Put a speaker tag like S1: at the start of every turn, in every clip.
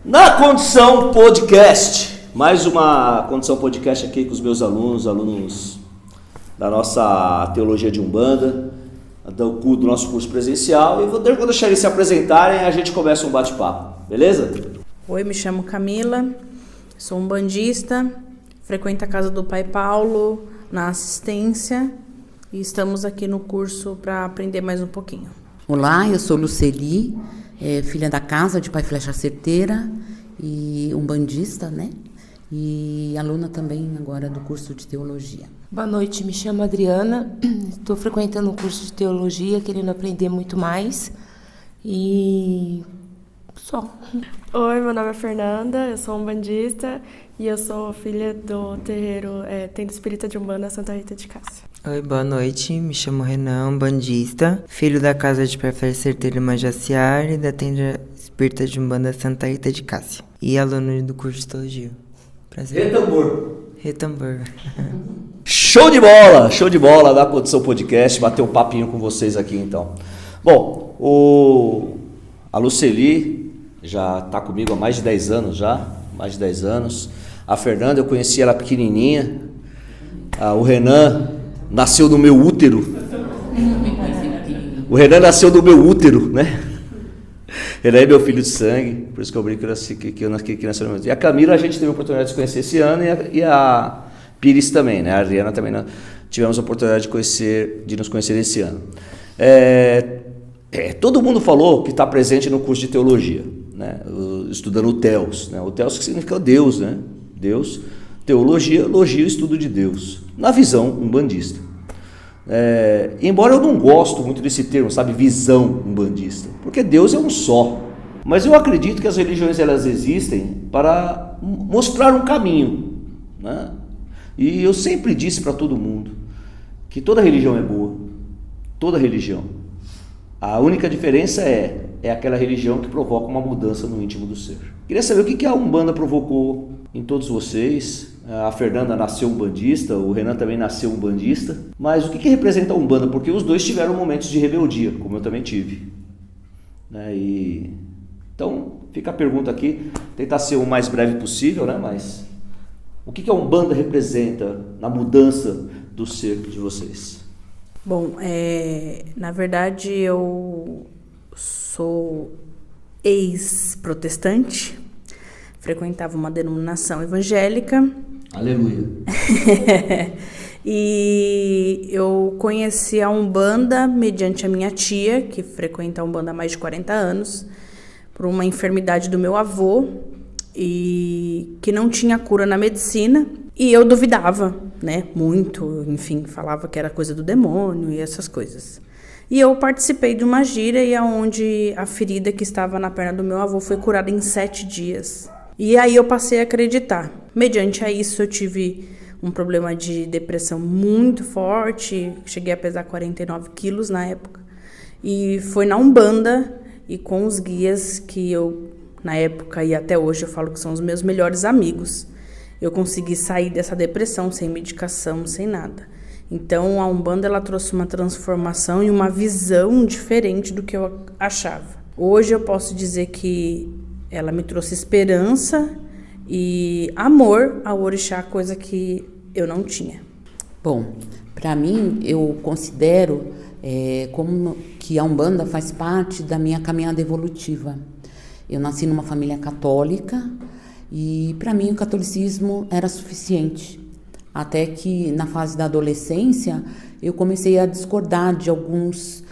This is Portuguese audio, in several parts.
S1: Na Condição Podcast, mais uma Condição Podcast aqui com os meus alunos da nossa Teologia de Umbanda, do nosso curso presencial, e vou deixar eles se apresentarem e a gente começa um bate-papo, beleza?
S2: Oi, me chamo Camila, sou umbandista, frequento a casa do Pai Paulo na assistência e estamos aqui no curso para aprender mais um pouquinho.
S3: Olá, eu sou Luceli, filha da casa de Pai Flecha Certeira e umbandista, né? E aluna também agora do curso de Teologia.
S4: Boa noite, me chamo Adriana, estou frequentando o curso de Teologia, querendo aprender muito mais e só.
S5: Oi, meu nome é Fernanda, eu sou umbandista e eu sou filha do terreiro Tenda Espírita de Umbanda Santa Rita de Cássia.
S6: Oi, boa noite, me chamo Renan, umbandista, filho da casa de Pai Flecha Certeira e Majaciar e da Tenda Espírita de Umbanda Santa Rita de Cássia e aluno do curso de Teologia. Prazer. Retambor.
S1: Show de bola da Condição Podcast, bater um papinho com vocês aqui então. Bom, a Luceli já está comigo há mais de 10 anos, a Fernanda eu conheci ela pequenininha, o Renan nasceu no meu útero, né? Renan é meu filho de sangue, por isso que eu brinco que eu nasci no meu útero. E a Camila a gente teve a oportunidade de conhecer esse ano e a Pires também, né? A Ariana também tivemos a oportunidade de nos conhecer esse ano. Todo mundo falou que está presente no curso de Teologia, né? Estudando o Theos, né? O Theos que significa Deus, né? Deus, Teologia, Logia, estudo de Deus, na visão umbandista. Embora eu não gosto muito desse termo, sabe, visão umbandista, porque Deus é um só, mas eu acredito que as religiões elas existem para mostrar um caminho, né? E eu sempre disse para todo mundo que toda religião é boa, toda religião. A única diferença é aquela religião que provoca uma mudança no íntimo do ser. Queria saber o que a Umbanda provocou em todos vocês. A Fernanda nasceu umbandista, o Renan também nasceu umbandista. Mas o que representa a Umbanda? Porque os dois tiveram momentos de rebeldia, como eu também tive. Então, fica a pergunta aqui, tentar ser o mais breve possível, né? Mas o que a Umbanda representa na mudança do ser de vocês?
S2: Bom, na verdade eu sou ex-protestante, frequentava uma denominação evangélica.
S1: Aleluia!
S2: E eu conheci a Umbanda mediante a minha tia, que frequenta a Umbanda há mais de 40 anos, por uma enfermidade do meu avô, e que não tinha cura na medicina, e eu duvidava, né, muito, enfim, falava que era coisa do demônio e essas coisas. E eu participei de uma gira e onde a ferida que estava na perna do meu avô foi curada em 7 dias. E aí eu passei a acreditar. Mediante a isso eu tive um problema de depressão muito forte, cheguei a pesar 49 quilos na época, e foi na Umbanda e com os guias que eu, na época e até hoje, eu falo que são os meus melhores amigos, eu consegui sair dessa depressão sem medicação, sem nada. Então a Umbanda ela trouxe uma transformação e uma visão diferente do que eu achava. Hoje eu posso dizer que ela me trouxe esperança e amor ao orixá, coisa que eu não tinha.
S3: Bom, para mim, eu considero como que a Umbanda faz parte da minha caminhada evolutiva. Eu nasci numa família católica e para mim o catolicismo era suficiente. Até que na fase da adolescência eu comecei a discordar de alguns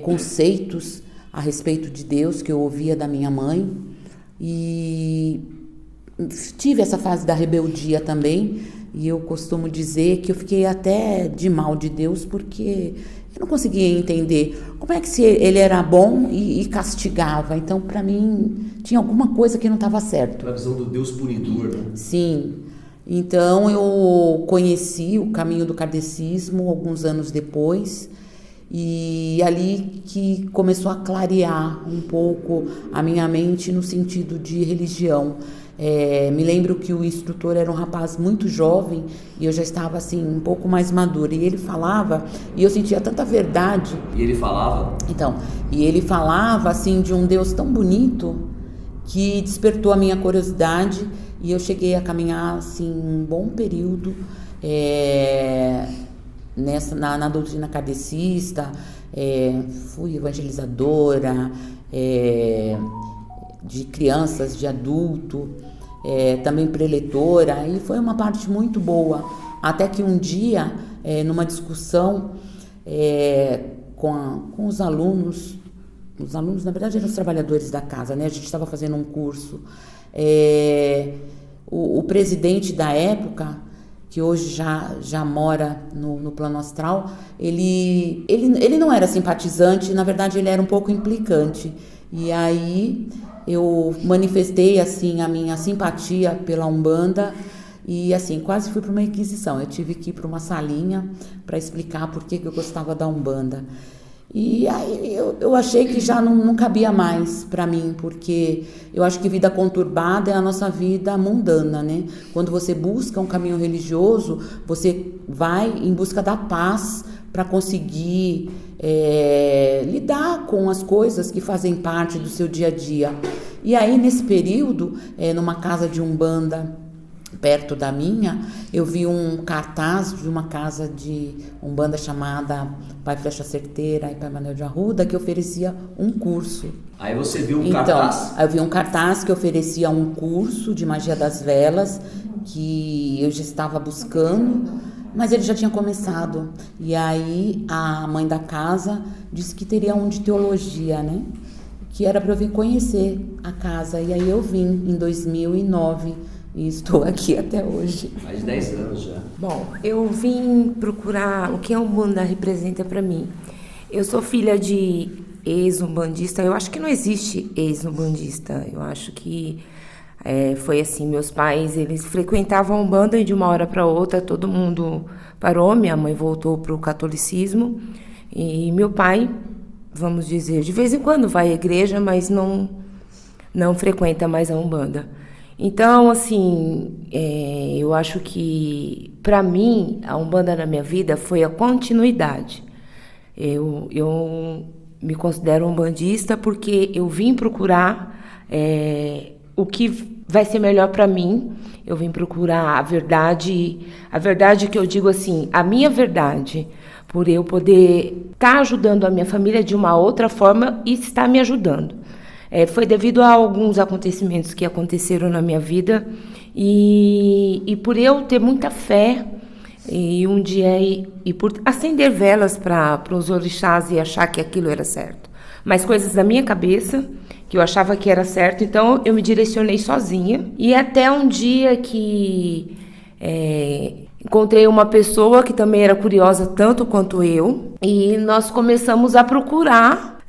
S3: conceitos a respeito de Deus que eu ouvia da minha mãe. E tive essa fase da rebeldia também, e eu costumo dizer que eu fiquei até de mal de Deus, porque eu não conseguia entender como é que se ele era bom e castigava. Então, para mim, tinha alguma coisa que não estava certo.
S1: A visão do Deus punidor, né?
S3: Sim. Então, eu conheci o caminho do kardecismo alguns anos depois, e ali que começou a clarear um pouco a minha mente no sentido de religião. Me lembro que o instrutor era um rapaz muito jovem e eu já estava assim um pouco mais madura, e ele falava e eu sentia tanta verdade.
S1: E ele falava?
S3: Então, e ele falava assim de um Deus tão bonito que despertou a minha curiosidade e eu cheguei a caminhar assim um bom período na doutrina kardecista, fui evangelizadora de crianças, de adulto, também preletora, e foi uma parte muito boa, até que um dia, numa discussão com os alunos, na verdade eram os trabalhadores da casa, né? A gente estava fazendo um curso, o presidente da época, que hoje já mora no plano astral, ele não era simpatizante, na verdade ele era um pouco implicante. E aí eu manifestei assim a minha simpatia pela Umbanda e assim quase fui para uma inquisição. Eu tive que ir para uma salinha para explicar por que eu gostava da Umbanda. E aí eu achei que já não cabia mais para mim, porque eu acho que vida conturbada é a nossa vida mundana, né? Quando você busca um caminho religioso, você vai em busca da paz para conseguir lidar com as coisas que fazem parte do seu dia a dia. E aí, nesse período, numa casa de Umbanda perto da minha, eu vi um cartaz de uma casa de Umbanda chamada Pai Flecha Certeira e Pai Manuel de Arruda, que oferecia um curso.
S1: Aí você viu um cartaz?
S3: Eu vi um cartaz que oferecia um curso de magia das velas, que eu já estava buscando, mas ele já tinha começado. E aí a mãe da casa disse que teria um de teologia, né? Que era para eu vir conhecer a casa. E aí eu vim em 2009. E estou aqui até hoje.
S1: Mais de 10 anos já.
S4: Bom, eu vim procurar o que a Umbanda representa para mim. Eu sou filha de ex-umbandista. Eu acho que não existe ex-umbandista. Eu acho que foi assim, meus pais, eles frequentavam a Umbanda e de uma hora para outra todo mundo parou. Minha mãe voltou para o catolicismo e meu pai, vamos dizer, de vez em quando vai à igreja, mas não frequenta mais a Umbanda. Então, assim, eu acho que, para mim, a Umbanda na minha vida foi a continuidade. Eu me considero umbandista porque eu vim procurar o que vai ser melhor para mim. Eu vim procurar a verdade que eu digo assim, a minha verdade, por eu poder estar ajudando a minha família de uma outra forma e estar me ajudando. Foi devido a alguns acontecimentos que aconteceram na minha vida e por eu ter muita fé e um dia e por acender velas para os orixás e achar que aquilo era certo. Mas coisas da minha cabeça que eu achava que era certo, então eu me direcionei sozinha. E até um dia que encontrei uma pessoa que também era curiosa tanto quanto eu e nós começamos a procurar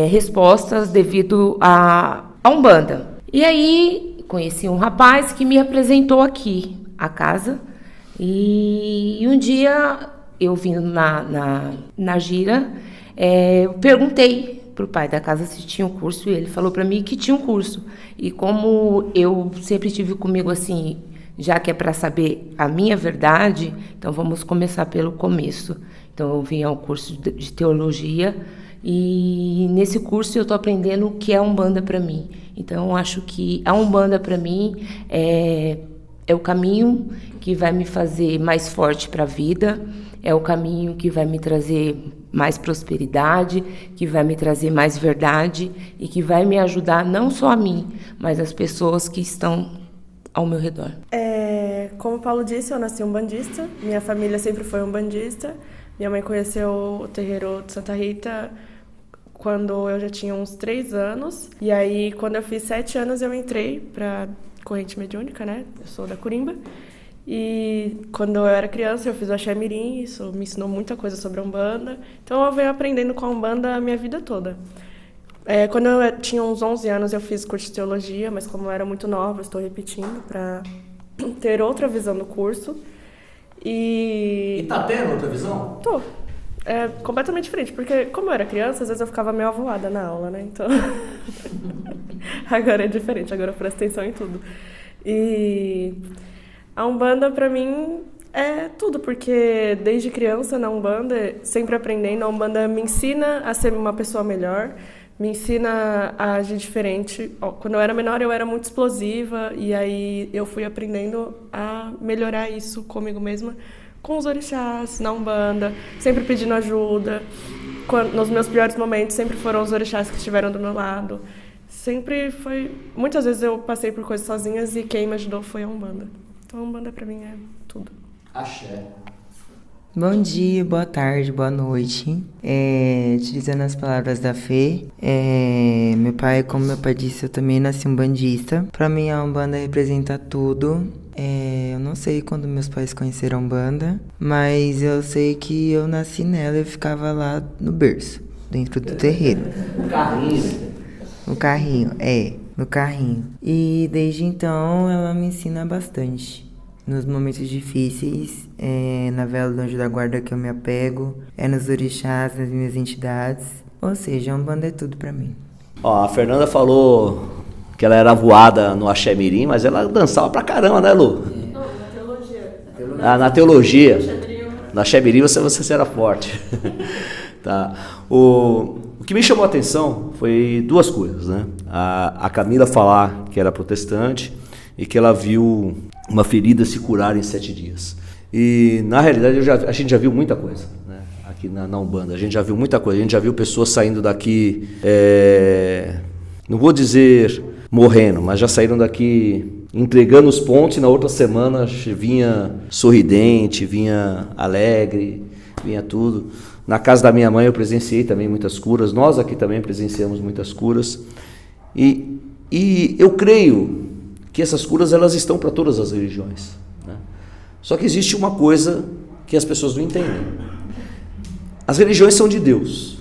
S4: respostas devido a Umbanda. E aí conheci um rapaz que me apresentou aqui a casa e um dia eu vindo na gira, eu perguntei pro pai da casa se tinha um curso e ele falou para mim que tinha um curso. E como eu sempre tive comigo assim, já que é para saber a minha verdade, então vamos começar pelo começo. Então eu vim ao curso de teologia e nesse curso eu estou aprendendo o que é a Umbanda para mim. Então eu acho que a Umbanda para mim é o caminho que vai me fazer mais forte para a vida, é o caminho que vai me trazer mais prosperidade, que vai me trazer mais verdade e que vai me ajudar não só a mim, mas as pessoas que estão ao meu redor.
S5: Como o Paulo disse, eu nasci umbandista, minha família sempre foi umbandista. Minha mãe conheceu o terreiro de Santa Rita quando eu já tinha uns 3 anos. E aí, quando eu fiz 7 anos, eu entrei para corrente mediúnica, né? Eu sou da Corimba. E quando eu era criança, eu fiz o Axé Mirim, isso me ensinou muita coisa sobre a Umbanda. Então, eu venho aprendendo com a Umbanda a minha vida toda. Quando eu tinha uns 11 anos, eu fiz curso de teologia, mas como eu era muito nova, eu estou repetindo para ter outra visão do curso. E
S1: tá tendo outra visão?
S5: Tô. É completamente diferente, porque como eu era criança, às vezes eu ficava meio avoada na aula, né? Então, agora é diferente, agora eu presto atenção em tudo. E a Umbanda, pra mim, é tudo, porque desde criança na Umbanda, sempre aprendendo, a Umbanda me ensina a ser uma pessoa melhor, me ensina a agir diferente. Quando eu era menor, eu era muito explosiva, e aí eu fui aprendendo a melhorar isso comigo mesma, com os orixás, na Umbanda, sempre pedindo ajuda. Nos meus piores momentos, sempre foram os orixás que estiveram do meu lado. Sempre foi... Muitas vezes eu passei por coisas sozinhas e quem me ajudou foi a Umbanda. Então a Umbanda pra mim é tudo.
S1: Axé.
S6: Bom dia, boa tarde, boa noite. Utilizando as palavras da Fê, meu pai, como meu pai disse, eu também nasci umbandista. Pra mim a Umbanda representa tudo. Eu não sei quando meus pais conheceram a Umbanda, mas eu sei que eu nasci nela e ficava lá no berço, dentro do terreiro. No carrinho. E desde então ela me ensina bastante. Nos momentos difíceis, na vela do Anjo da Guarda que eu me apego, nos orixás, nas minhas entidades. Ou seja, a Umbanda é tudo pra mim.
S1: A Fernanda falou que ela era voada no Axé Mirim, mas ela dançava pra caramba, né, Lu?
S5: Não, na teologia.
S1: Na teologia. Na Axé Mirim você era forte. Tá. O que me chamou a atenção foi duas coisas, né? A Camila falar que era protestante e que ela viu uma ferida se curar em 7 dias. E, na realidade, a gente já viu muita coisa, né? Aqui na Umbanda. A gente já viu muita coisa. A gente já viu pessoas saindo daqui, não vou dizer morrendo, mas já saíram daqui entregando os pontos e na outra semana vinha sorridente, vinha alegre, vinha tudo. Na casa da minha mãe eu presenciei também muitas curas. Nós aqui também presenciamos muitas curas. E eu creio que essas curas elas estão para todas as religiões, né? Só que existe uma coisa que as pessoas não entendem. As religiões são de Deus.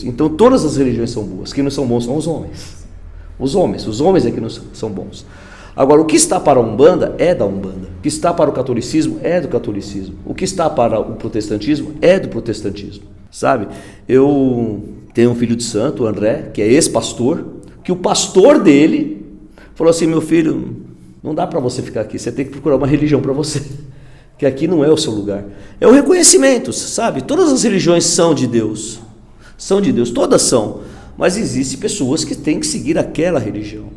S1: Então todas as religiões são boas. Quem não são bons são os homens. Os homens é que não são bons. Agora, o que está para a Umbanda é da Umbanda. O que está para o catolicismo é do catolicismo. O que está para o protestantismo é do protestantismo. Sabe? Eu tenho um filho de santo, o André, que é ex-pastor, que o pastor dele falou assim: meu filho, não dá para você ficar aqui, você tem que procurar uma religião para você, que aqui não é o seu lugar. É o reconhecimento, sabe? Todas as religiões são de Deus, todas são, mas existem pessoas que têm que seguir aquela religião.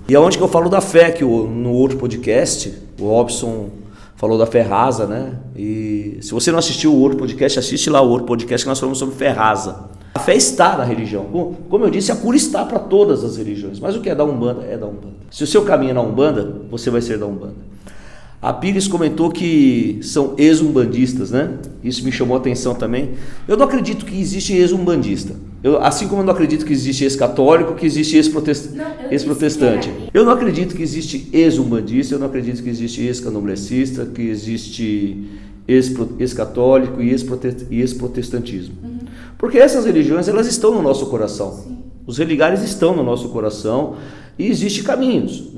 S1: E aonde que eu falo da fé, que no outro podcast, o Robson falou da fé rasa, né? E se você não assistiu o outro podcast, assiste lá o outro podcast que nós falamos sobre fé rasa. A fé está na religião. Como eu disse, a cura está para todas as religiões. Mas o que é da Umbanda é da Umbanda. Se o seu caminho é na Umbanda, você vai ser da Umbanda. A Pires comentou que são ex-umbandistas, né? Isso me chamou a atenção também. Eu não acredito que existe ex-umbandista. Assim como eu não acredito que existe ex-católico, que existe ex-protestante. Eu não acredito que existe ex-umbandista, eu não acredito que existe ex-candomblessista, que existe ex-católico e ex-protestantismo. Porque essas religiões, elas estão no nosso coração. Sim. Os religares estão no nosso coração e existem caminhos.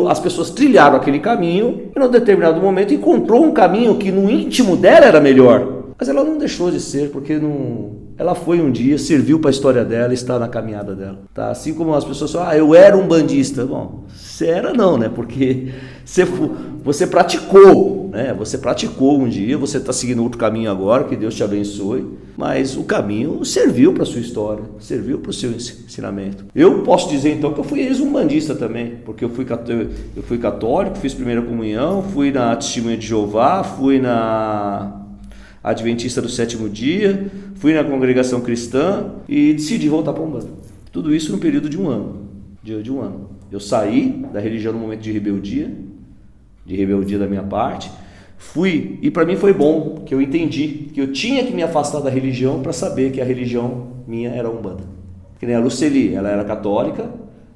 S1: As pessoas trilharam aquele caminho e, num determinado momento, encontrou um caminho que no íntimo dela era melhor. Mas ela não deixou de ser, porque ela foi um dia, serviu para a história dela e está na caminhada dela. Tá? Assim como as pessoas falam, eu era um bandista. Bom, você era não, né? Porque você praticou, né? Você praticou um dia, você está seguindo outro caminho agora, que Deus te abençoe. Mas o caminho serviu para a sua história, serviu para o seu ensinamento. Eu posso dizer então que eu fui ex-umbandista também, porque eu fui católico, fiz primeira comunhão, fui na Testemunha de Jeová, fui na Adventista do Sétimo Dia, fui na Congregação Cristã e decidi voltar para a Umbanda. Tudo isso no período de um ano. Eu saí da religião no momento de rebeldia da minha parte. Fui, e para mim foi bom, que eu entendi que eu tinha que me afastar da religião para saber que a religião minha era a Umbanda. Que nem a Luceli, ela era católica,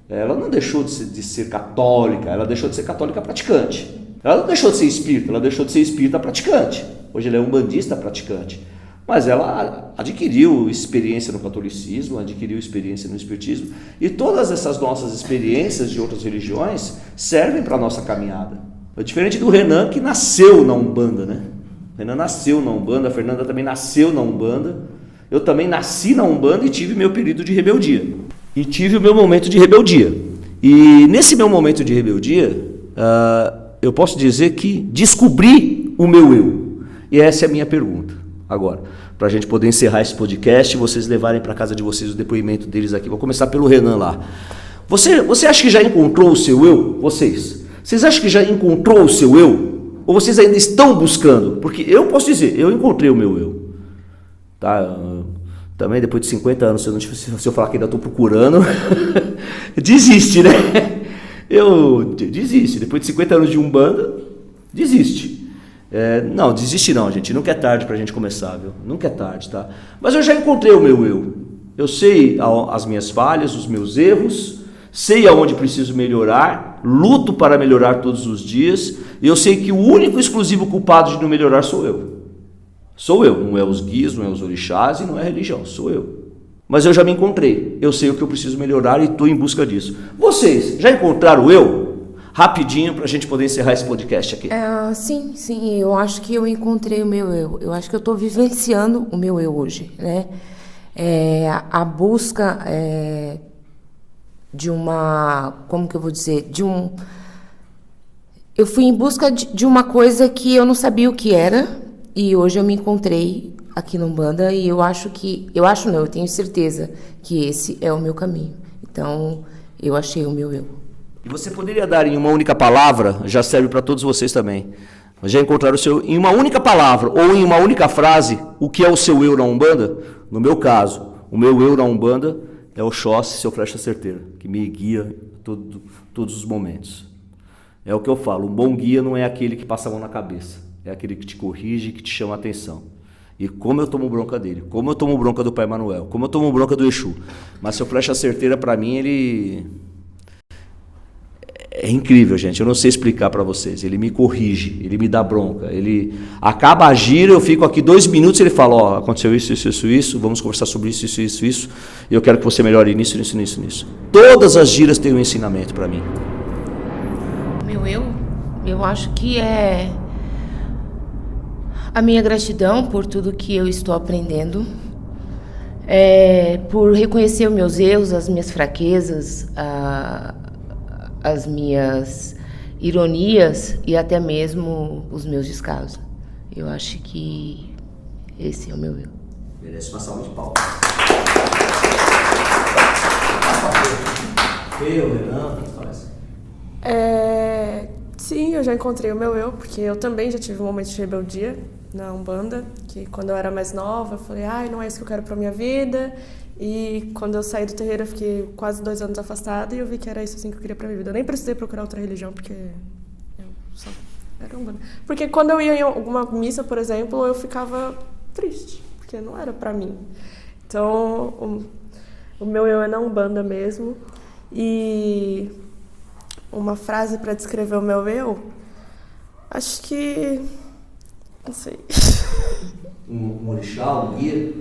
S1: ela não deixou de ser católica, ela deixou de ser católica praticante. Ela não deixou de ser espírita, ela deixou de ser espírita praticante. Hoje ela é umbandista praticante. Mas ela adquiriu experiência no catolicismo, adquiriu experiência no espiritismo, e todas essas nossas experiências de outras religiões servem para a nossa caminhada. É diferente do Renan, que nasceu na Umbanda, né? O Renan nasceu na Umbanda, a Fernanda também nasceu na Umbanda. Eu também nasci na Umbanda e tive meu período de rebeldia. E tive o meu momento de rebeldia. E nesse meu momento de rebeldia, eu posso dizer que descobri o meu eu. E essa é a minha pergunta agora. para a gente poder encerrar esse podcast e vocês levarem para casa de vocês o depoimento deles aqui. Vou começar pelo Renan lá. Você acha que já encontrou o seu eu? Vocês acham que já encontrou o seu eu? Ou vocês ainda estão buscando? Porque eu posso dizer, eu encontrei o meu eu. Tá? Também depois de 50 anos, se eu falar que ainda estou procurando, desiste, né? Desiste. Depois de 50 anos de Umbanda, desiste. Não, desiste não, gente. Nunca é tarde pra gente começar, viu? Nunca é tarde, tá? Mas eu já encontrei o meu eu. Eu sei as minhas falhas, os meus erros, sei aonde preciso melhorar, luto para melhorar todos os dias, e eu sei que o único exclusivo culpado de não melhorar sou eu. Sou eu, não é os guias, não é os orixás e não é a religião, sou eu. Mas eu já me encontrei, eu sei o que eu preciso melhorar e estou em busca disso. Vocês já encontraram o eu? Rapidinho para a gente poder encerrar esse podcast aqui.
S4: Sim, eu acho que eu encontrei o meu eu. Eu acho que eu estou vivenciando o meu eu hoje, né? A busca de uma, como que eu vou dizer, eu fui em busca de uma coisa que eu não sabia o que era, e hoje eu me encontrei aqui no Umbanda, e eu tenho certeza que esse é o meu caminho. Então, eu achei o meu eu.
S1: E você poderia dar em uma única palavra, já serve para todos vocês também, já encontraram o seu, em uma única palavra ou em uma única frase, o que é o seu eu na Umbanda? No meu caso, o meu eu na Umbanda é o Oxóssi, seu flecha certeira, que me guia todos os momentos. É o que eu falo, um bom guia não é aquele que passa a mão na cabeça, é aquele que te corrige, que te chama a atenção. E como eu tomo bronca dele, como eu tomo bronca do Pai Manuel, como eu tomo bronca do Exu. Mas seu flecha certeira, para mim, ele é incrível, gente. Eu não sei explicar para vocês. Ele me corrige, ele me dá bronca. Ele acaba a gira, eu fico aqui 2 minutos, ele fala, aconteceu isso, vamos conversar sobre isso, e eu quero que você melhore nisso. Todas as giras têm um ensinamento para mim.
S4: Meu eu acho que é a minha gratidão por tudo que eu estou aprendendo, por reconhecer os meus erros, as minhas fraquezas, as minhas ironias e até mesmo os meus descasos. Eu acho que esse é o meu eu.
S1: Merece uma salva de palmas. Eu, Renan, o que faz?
S5: Sim, eu já encontrei o meu eu, porque eu também já tive um momento de rebeldia na Umbanda, que quando eu era mais nova, eu falei, não é isso que eu quero pra minha vida. E quando eu saí do terreiro, eu fiquei quase 2 anos afastada e eu vi que era isso assim que eu queria pra minha vida. Eu nem precisei procurar outra religião, porque eu só era Umbanda. Porque quando eu ia em alguma missa, por exemplo, eu ficava triste, porque não era pra mim. Então, o meu eu é na Umbanda mesmo. E uma frase pra descrever o meu eu, acho que... não sei.
S1: Um orixá, um guia?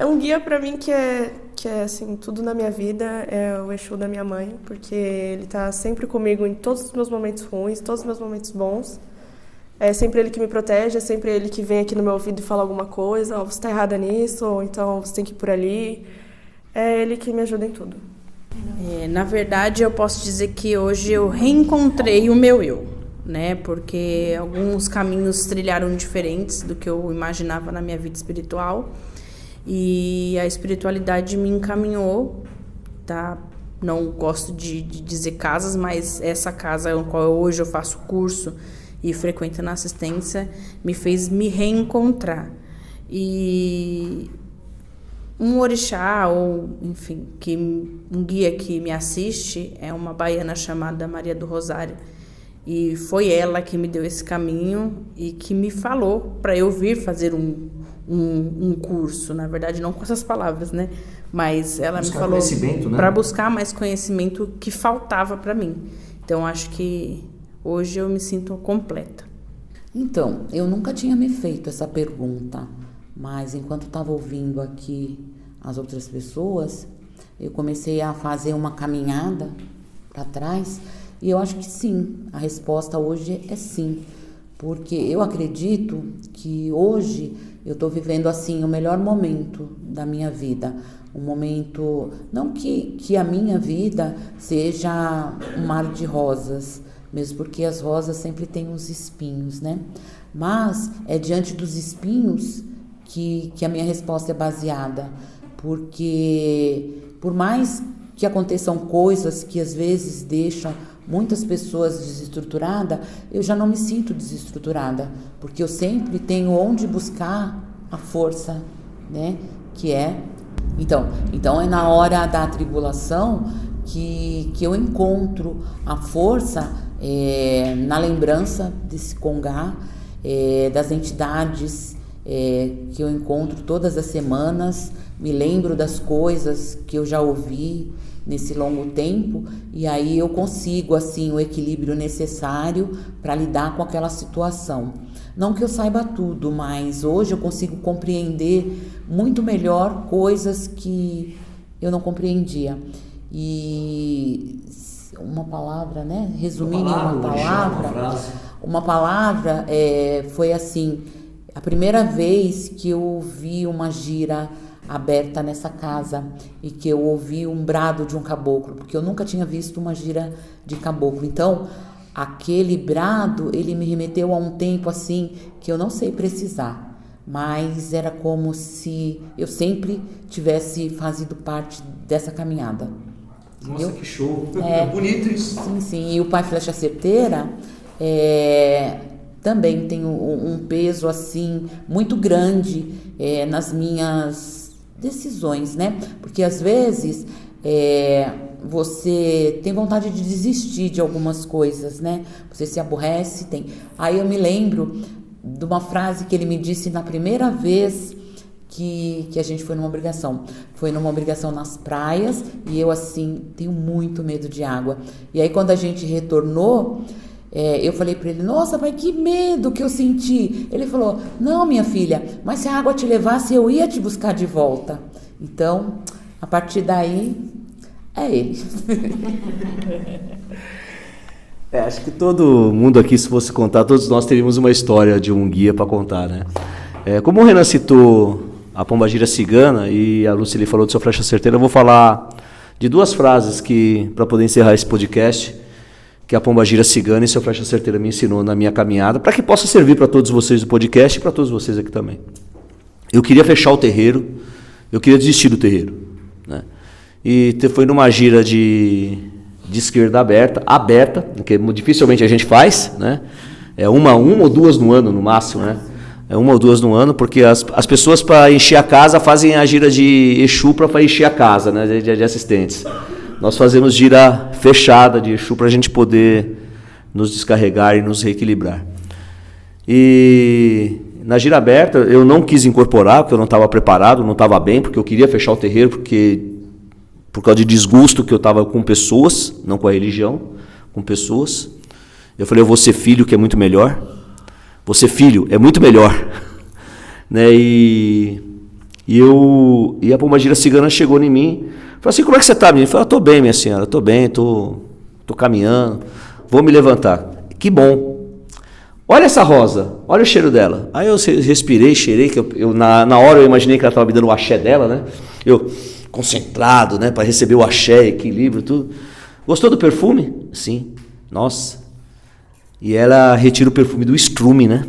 S5: É um guia pra mim que é assim, tudo na minha vida, é o Exu da minha mãe, porque ele tá sempre comigo em todos os meus momentos ruins, todos os meus momentos bons. É sempre ele que me protege, é sempre ele que vem aqui no meu ouvido e fala alguma coisa, você tá errada nisso, ou então você tem que ir por ali. É ele que me ajuda em tudo.
S2: Na verdade, eu posso dizer que hoje eu reencontrei o meu eu, né? Porque alguns caminhos trilharam diferentes do que eu imaginava na minha vida espiritual. E a espiritualidade me encaminhou, tá? Não gosto de dizer casas, mas essa casa com a qual hoje eu faço curso e frequento na assistência me fez me reencontrar. E um orixá, ou enfim, um guia que me assiste é uma baiana chamada Maria do Rosário. E foi ela que me deu esse caminho e que me falou para eu vir fazer um curso, na verdade não com essas palavras, né? Mas ela me falou para buscar mais conhecimento que faltava para mim. Então acho que hoje eu me sinto completa.
S3: Então, eu nunca tinha me feito essa pergunta, mas enquanto estava ouvindo aqui as outras pessoas, eu comecei a fazer uma caminhada para trás e eu acho que sim, a resposta hoje é sim. Porque eu acredito que hoje eu estou vivendo assim o melhor momento da minha vida. Um momento, não que a minha vida seja um mar de rosas, mesmo porque as rosas sempre têm uns espinhos, né? Mas é diante dos espinhos que a minha resposta é baseada, porque por mais que aconteçam coisas que às vezes deixam muitas pessoas desestruturadas, eu já não me sinto desestruturada, porque eu sempre tenho onde buscar a força, né? Que é... Então é na hora da tribulação que eu encontro a força na lembrança desse congá, das entidades que eu encontro todas as semanas, me lembro das coisas que eu já ouvi nesse longo tempo, e aí eu consigo assim o equilíbrio necessário para lidar com aquela situação. Não que eu saiba tudo, mas hoje eu consigo compreender muito melhor coisas que eu não compreendia. E uma palavra, né? Resumindo uma palavra foi assim, a primeira vez que eu vi uma gira aberta nessa casa e que eu ouvi um brado de um caboclo, porque eu nunca tinha visto uma gira de caboclo. Então, aquele brado, ele me remeteu a um tempo assim que eu não sei precisar, mas era como se eu sempre tivesse fazido parte dessa caminhada.
S1: Nossa,
S3: entendeu?
S1: Que show! Bonito isso.
S3: Sim. E o Pai Flecha Certeira também tem um peso assim muito grande nas minhas decisões, né? Porque às vezes você tem vontade de desistir de algumas coisas, né? Você se aborrece, tem. Aí eu me lembro de uma frase que ele me disse na primeira vez que a gente foi numa obrigação. Foi numa obrigação nas praias e eu, assim, tenho muito medo de água. E aí, quando a gente retornou, eu falei para ele, nossa, pai, que medo que eu senti. Ele falou, não, minha filha, mas se a água te levasse, eu ia te buscar de volta. Então, a partir daí, é ele.
S1: Acho que todo mundo aqui, se fosse contar, todos nós teríamos uma história de um guia para contar, né? Como o Renan citou a Pombagira Cigana e a Lucili falou do seu Flecha Certeira, eu vou falar de duas frases que, para poder encerrar esse podcast, que a Pombagira Cigana e seu Flecha Certeira me ensinou na minha caminhada, para que possa servir para todos vocês do podcast e para todos vocês aqui também. Eu queria fechar o terreiro, eu queria desistir do terreiro, né? E foi numa gira de esquerda aberta, que dificilmente a gente faz, né? Uma ou duas no ano, no máximo, né? Uma ou duas no ano, porque as pessoas, para encher a casa, fazem a gira de Exu para encher a casa, né? De assistentes. Nós fazemos gira fechada de Exu para a gente poder nos descarregar e nos reequilibrar. E na gira aberta eu não quis incorporar, porque eu não estava preparado, não estava bem, porque eu queria fechar o terreiro, por causa de desgosto que eu estava com pessoas, não com a religião, com pessoas. Eu falei, eu vou ser filho, que é muito melhor. Você filho é muito melhor, né? E a Pombagira Cigana chegou em mim, falou assim, como é que você está, menina? Eu falei, estou bem, minha senhora, estou bem, estou caminhando, vou me levantar. Que bom. Olha essa rosa, olha o cheiro dela. Aí eu respirei, cheirei, que na hora eu imaginei que ela estava me dando o axé dela, né? Eu concentrado, né, para receber o axé, equilíbrio, tudo. Gostou do perfume? Sim. Nossa. E ela retira o perfume do estrume, né?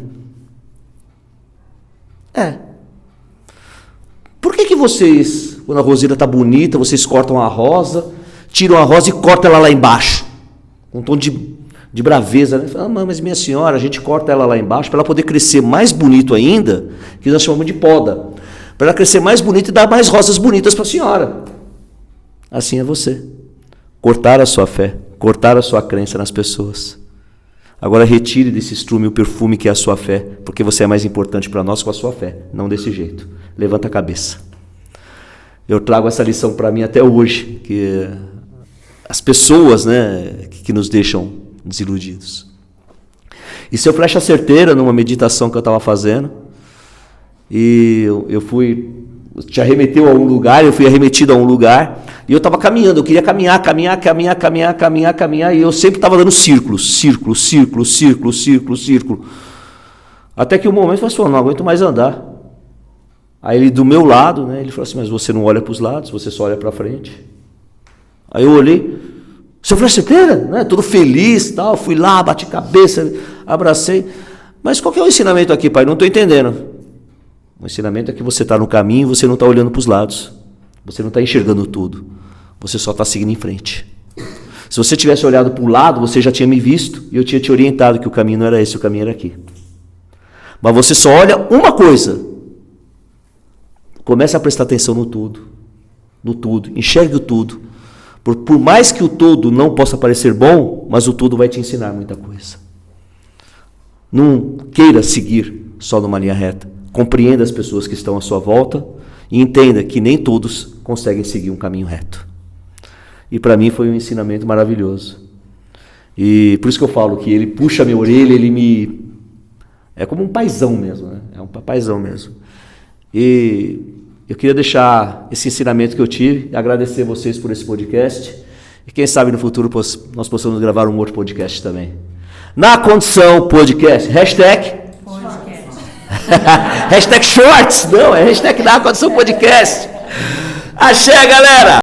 S1: Por que vocês, quando a roseira tá bonita, vocês cortam a rosa, tiram a rosa e cortam ela lá embaixo? Com um tom de braveza, né? Fala, mas minha senhora, a gente corta ela lá embaixo para ela poder crescer mais bonito ainda, que nós chamamos de poda. Para ela crescer mais bonita e dar mais rosas bonitas para a senhora. Assim é você. Cortar a sua fé, cortar a sua crença nas pessoas. Agora retire desse estrume o perfume que é a sua fé, porque você é mais importante para nós com a sua fé, não desse jeito. Levanta a cabeça. Eu trago essa lição para mim até hoje, que as pessoas, né, que nos deixam desiludidos. E seu Flecha Certeira, numa meditação que eu estava fazendo, e eu te arremeteu a um lugar, eu fui arremetido a um lugar, e eu estava caminhando, eu queria caminhar, e eu sempre estava dando círculo. Até que um momento eu falei assim, não aguento mais andar. Aí ele do meu lado, né, ele falou assim, mas você não olha para os lados, você só olha para frente. Aí eu olhei, Seu Flecha Certeira, né? Todo feliz, tal, fui lá, bati cabeça, abracei. Mas qual que é o ensinamento aqui, pai? Não estou entendendo. O ensinamento é que você está no caminho e você não está olhando para os lados. Você não está enxergando tudo. Você só está seguindo em frente. Se você tivesse olhado para o lado, você já tinha me visto e eu tinha te orientado que o caminho não era esse, o caminho era aqui. Mas você só olha uma coisa. Comece a prestar atenção no tudo. No tudo. Enxergue o tudo. Por mais que o todo não possa parecer bom, mas o tudo vai te ensinar muita coisa. Não queira seguir só numa linha reta. Compreenda as pessoas que estão à sua volta e entenda que nem todos conseguem seguir um caminho reto. E para mim foi um ensinamento maravilhoso. E por isso que eu falo que ele puxa a minha orelha, ele me... É como um paizão mesmo, né? É um paizão mesmo. E eu queria deixar esse ensinamento que eu tive e agradecer vocês por esse podcast. E quem sabe no futuro nós possamos gravar um outro podcast também. Na Condição Podcast. Hashtag Shorts. Não, é hashtag Na Condição Podcast. Axé, galera!